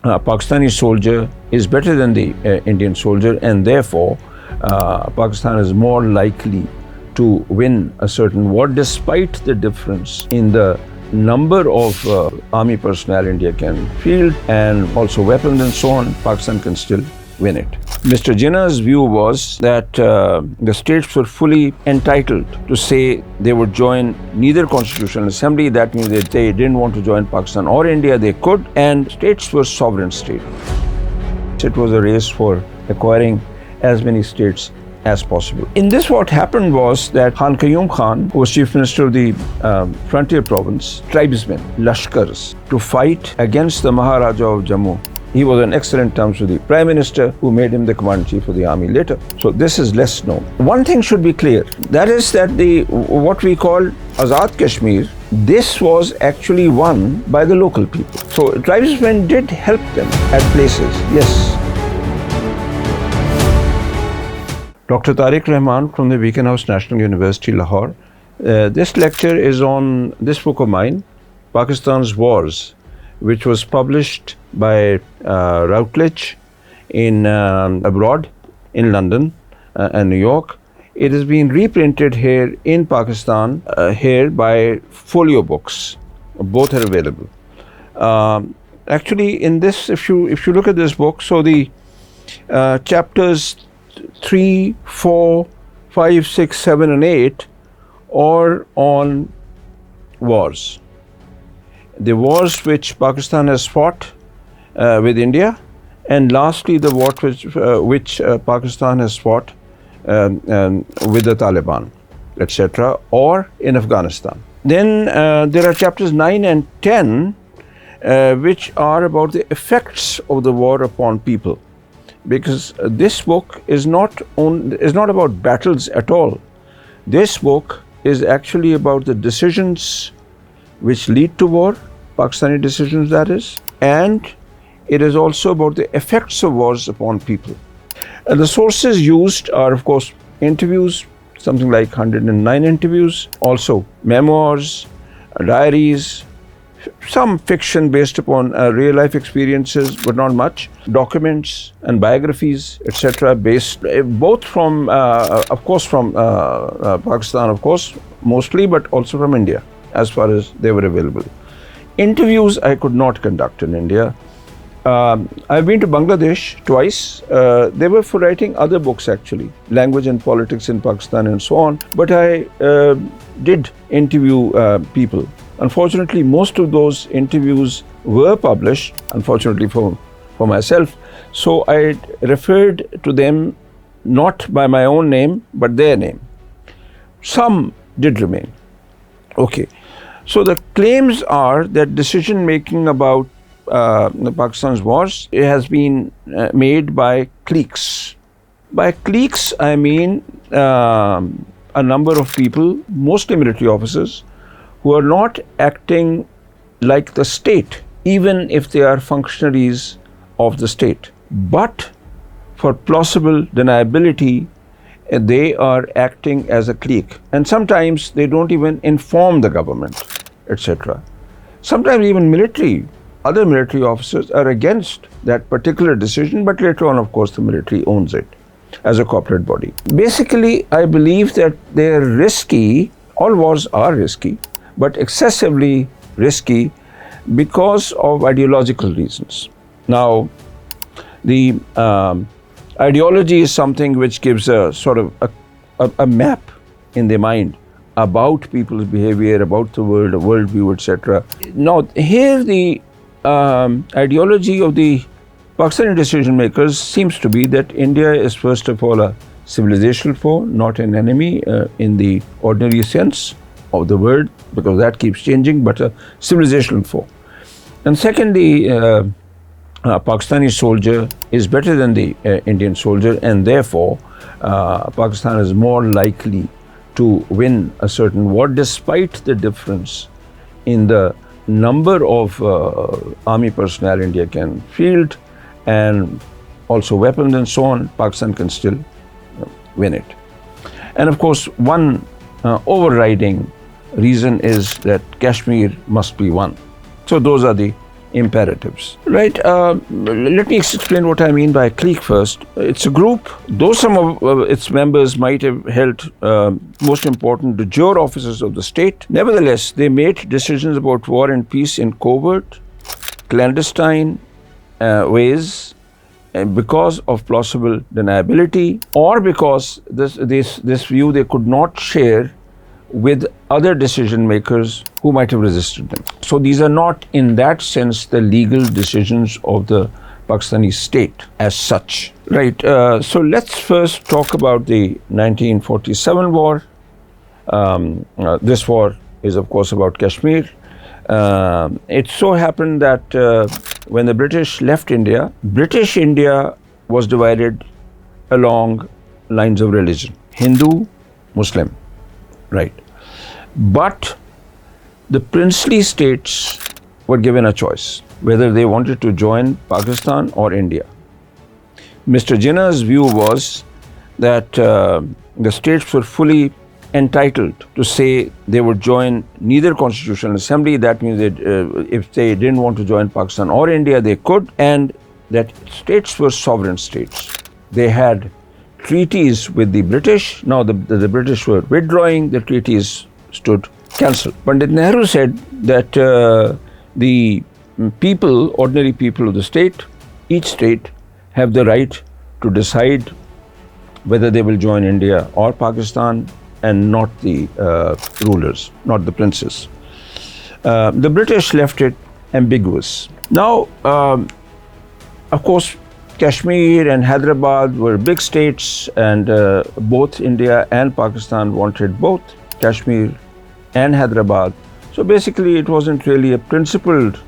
Pakistani soldier is better than the Indian soldier, and therefore Pakistan is more likely to win a certain war, despite the difference in the number of army personnel India can field and also weapons and so on. Pakistan can still win it. Mr. Jinnah's view was that the states were fully entitled to say they would join neither Constitutional Assembly, that means that they didn't want to join Pakistan or India, they could, and states were sovereign states. It was a race for acquiring as many states as possible. In this, what happened was that Khan Qayyum Khan, who was Chief Minister of the frontier province, tribesmen, Lashkars, to fight against the Maharaja of Jammu. He was on excellent terms with the Prime Minister, who made him the Commander-in-Chief of the army later. So this is less known. One thing should be clear, that is that the what we call Azad Kashmir, this was actually won by the local people. So tribesmen did help them at places, yes. Dr. Tariq Rahman from the Beacon House National University, Lahore. This lecture is on this book of mine, Pakistan's Wars, which was published by Routledge in abroad, in London and New York. It has been reprinted here in Pakistan, here by Folio Books. Both are available. Actually, in this, if you look at this book, so the chapters 3, 4, 5, 6, 7, and 8 are on wars. The wars which Pakistan has fought with India, and lastly the war which Pakistan has fought with the Taliban, etc., or in Afghanistan. Then there are chapters 9 and 10 which are about the effects of the war upon people. Because this book is not about battles at all. This book is actually about the decisions which lead to war, Pakistani decisions that is, and it is also about the effects of wars upon people. And the sources used are, of course, interviews, something like 109 interviews, also memoirs, diaries, some fiction based upon real life experiences, but not much, documents and biographies, etc., based both from, of course, from Pakistan, of course, mostly, but also from India, as far as they were available. Interviews I could not conduct in India. I've been to Bangladesh twice. They were for writing other books, actually, language and politics in Pakistan and so on, but I did interview people. Unfortunately, most of those interviews were published, unfortunately for myself, so I referred to them not by my own name, but their name. Some did remain. Okay, so the claims are that decision-making about Pakistan's wars, it has been made by cliques. By cliques, I mean a number of people, mostly military officers, who are not acting like the state, even if they are functionaries of the state. But for plausible deniability, they are acting as a clique. And sometimes they don't even inform the government, etc. Sometimes even other military officers are against that particular decision, but later on, of course, the military owns it as a corporate body. Basically, I believe that they're risky. All wars are risky, but excessively risky because of ideological reasons. Now, the ideology is something which gives a sort of a map in the mind about people's behavior, about the world, a worldview, etc. Now, here the ideology of the Pakistani decision makers seems to be that India is first of all a civilizational foe, not an enemy in the ordinary sense of the word, because that keeps changing, but a civilizational foe. And secondly, Pakistani soldier is better than the Indian soldier, and therefore Pakistan is more likely to win a certain war, despite the difference in the number of army personnel India can field and also weapons and so on. Pakistan can still win it. And of course, one overriding reason is that Kashmir must be won. So those are the imperatives. Right. Let me explain what I mean by clique first. It's a group, though some of its members might have held most important de jure offices of the state. Nevertheless, they made decisions about war and peace in covert, clandestine ways, because of plausible deniability, or because this view they could not share with other decision makers who might have resisted them. So these are not, in that sense, the legal decisions of the Pakistani state as such. Right. So let's first talk about the 1947 war. This war is, of course, about Kashmir. It so happened that when the British left India, British India was divided along lines of religion: Hindu, Muslim. Right. But the princely states were given a choice whether they wanted to join Pakistan or India. Mr. Jinnah's view was that the states were fully entitled to say they would join neither constitutional assembly. That means that if they didn't want to join Pakistan or India, they could, and that states were sovereign states. They had treaties with the British. Now the British were withdrawing, the treaties stood cancelled. Pandit Nehru said that the people, ordinary people of the state, each state, have the right to decide whether they will join India or Pakistan, and not the rulers, not the princes. The British left it ambiguous. Now, of course, Kashmir and Hyderabad were big states, and both India and Pakistan wanted both Kashmir and Hyderabad. So basically, it wasn't really a principled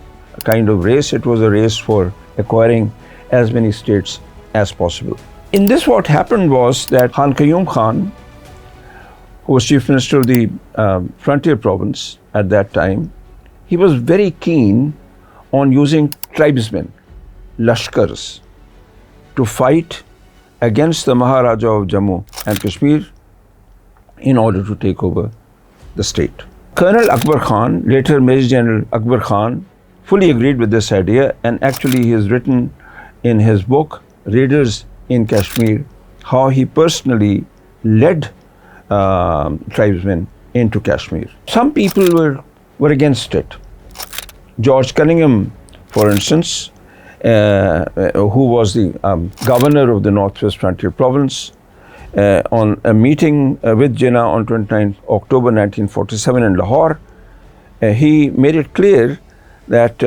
kind of race. It was a race for acquiring as many states as possible. In this, what happened was that Khan Qayyum Khan, who was chief minister of the frontier province at that time, he was very keen on using tribesmen, lashkars, to fight against the Maharaja of Jammu and Kashmir in order to take over the state. Colonel Akbar Khan, later Major General Akbar Khan, fully agreed with this idea, and actually he has written in his book, Raiders in Kashmir, how he personally led tribesmen into Kashmir. Some people were against it. George Cunningham, for instance, who was the governor of the Northwest Frontier Province, on a meeting with Jinnah on 29 October 1947 in Lahore, he made it clear that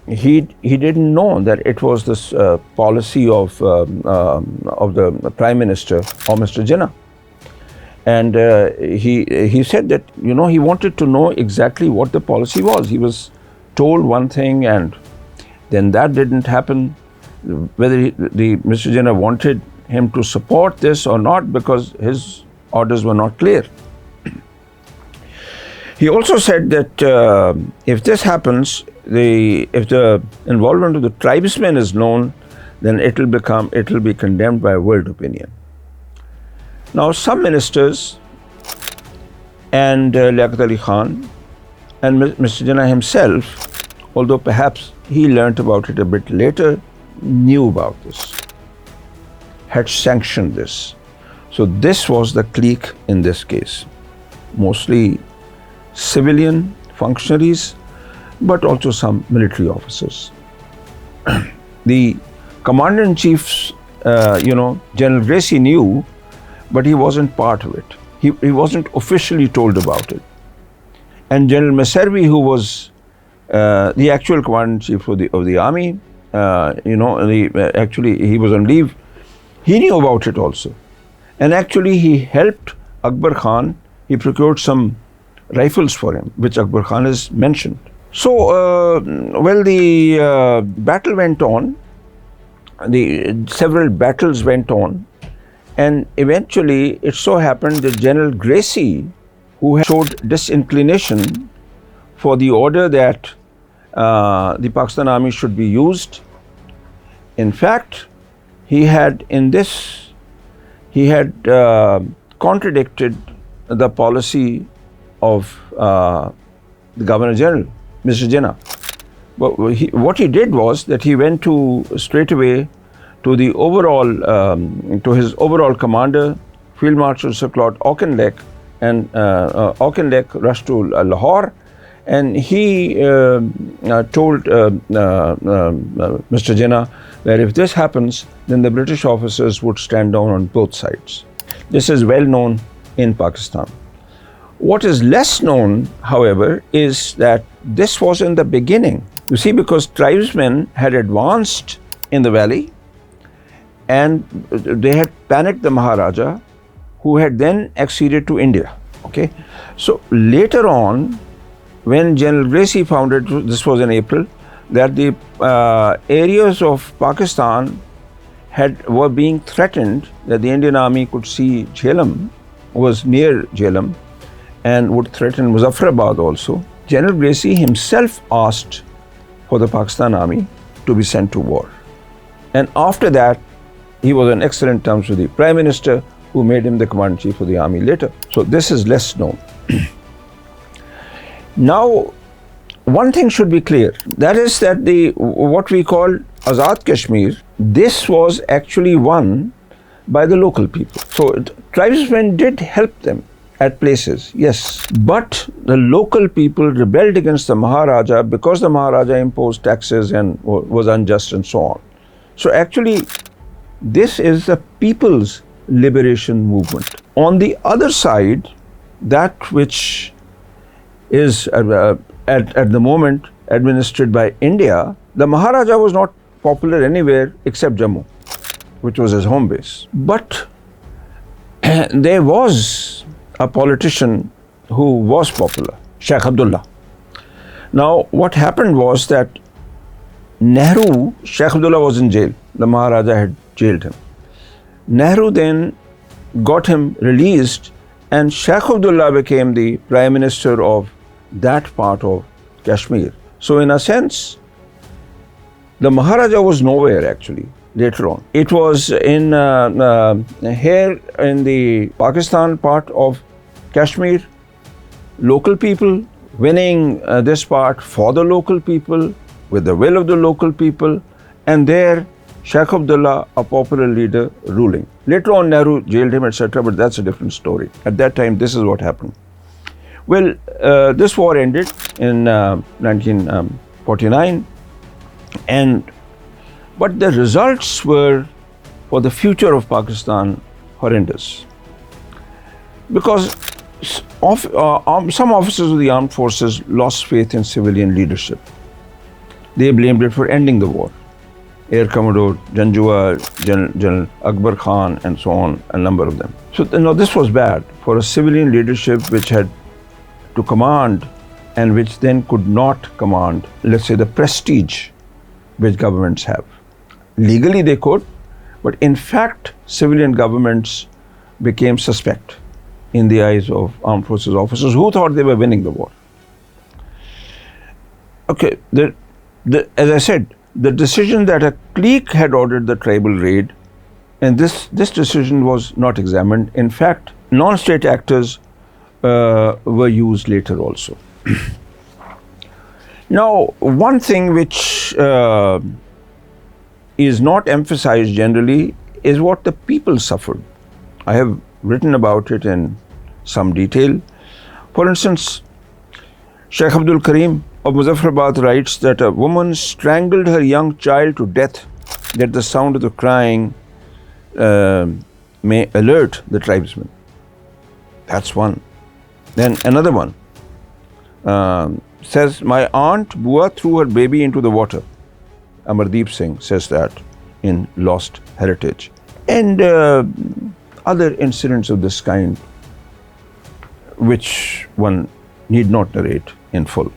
he didn't know that it was this policy of the Prime Minister or Mr. Jinnah. And he said that, he wanted to know exactly what the policy was. He was told one thing, and then that didn't happen. Whether Mr. Jinnah wanted him to support this or not, because his orders were not clear. He also said that if this happens, if the involvement of the tribesmen is known, then it will be condemned by world opinion. Now, some ministers and Liaquat Ali Khan and Mr. Jinnah himself, although perhaps he learnt about it a bit later, knew about this, had sanctioned this. So this was the clique in this case, mostly civilian functionaries, but also some military officers. The Commander-in-Chief, General Gracie knew, but he wasn't part of it. He wasn't officially told about it. And General Messervi, who was the actual Commander-in-Chief of the army, actually he was on leave, he knew about it also. And actually he helped Akbar Khan. He procured some rifles for him, which Akbar Khan has mentioned. So, the battle went on. Several battles went on. And eventually, it so happened that General Gracie, who showed disinclination for the order that the Pakistan Army should be used, in fact, he had contradicted the policy of the Governor General, Mr. Jinnah, But what he did was that he went to straight away to the overall, to his overall commander, Field Marshal Sir Claude Auchinleck, and Auchinleck rushed to Lahore, and he told Mr. Jinnah that if this happens, then the British officers would stand down on both sides. This is well known in Pakistan. What is less known, however, is that this was in the beginning. You see, because tribesmen had advanced in the valley and they had panicked the Maharaja, who had then acceded to India. Okay, so later on, when General Gracie found it, this was in April, that the areas of Pakistan were being threatened, that the Indian army could see Jhelum, was near Jhelum, and would threaten Muzaffarabad also. General Gracie himself asked for the Pakistan army to be sent to war. And after that, he was on excellent terms with the Prime Minister, who made him the Commander-in-Chief of the army later. So this is less known. Now, one thing should be clear. That is that what we call Azad Kashmir, this was actually won by the local people. So tribesmen did help them at places, yes. But the local people rebelled against the Maharaja because the Maharaja imposed taxes and was unjust and so on. So actually, this is the people's liberation movement. On the other side, that which is at the moment administered by India, the Maharaja was not popular anywhere except Jammu, which was his home base. But there was a politician who was popular, Sheikh Abdullah. Now, what happened was that Sheikh Abdullah was in jail. The Maharaja had jailed him. Nehru then got him released, and Sheikh Abdullah became the Prime Minister of that part of Kashmir. So in a sense, the Maharaja was nowhere actually later on. It was in here in the Pakistan part of Kashmir, local people winning this part for the local people, with the will of the local people, and there Sheikh Abdullah, a popular leader, ruling. Later on, Nehru jailed him, etc., but that's a different story. At that time, this is what happened. Well, this war ended in 1949, but the results were, for the future of Pakistan, horrendous. Because some officers of the armed forces lost faith in civilian leadership. They blamed it for ending the war. Air Commodore Janjua, General Akbar Khan, and so on, a number of them. So this was bad for a civilian leadership which had to command and which then could not command, let's say, the prestige which governments have. Legally they could, but in fact, civilian governments became suspect in the eyes of armed forces officers who thought they were winning the war. Okay, as I said, the decision that a clique had ordered the tribal raid, and this decision was not examined. In fact, non-state actors were used later also. Now, one thing which is not emphasized generally is what the people suffered. I have written about it in some detail. For instance, Sheikh Abdul Karim of Muzaffarabad writes that a woman strangled her young child to death, that the sound of the crying may alert the tribesmen. That's one. Then another one says, my aunt Bua threw her baby into the water. Amardeep Singh says that in Lost Heritage. And other incidents of this kind, which one need not narrate in full.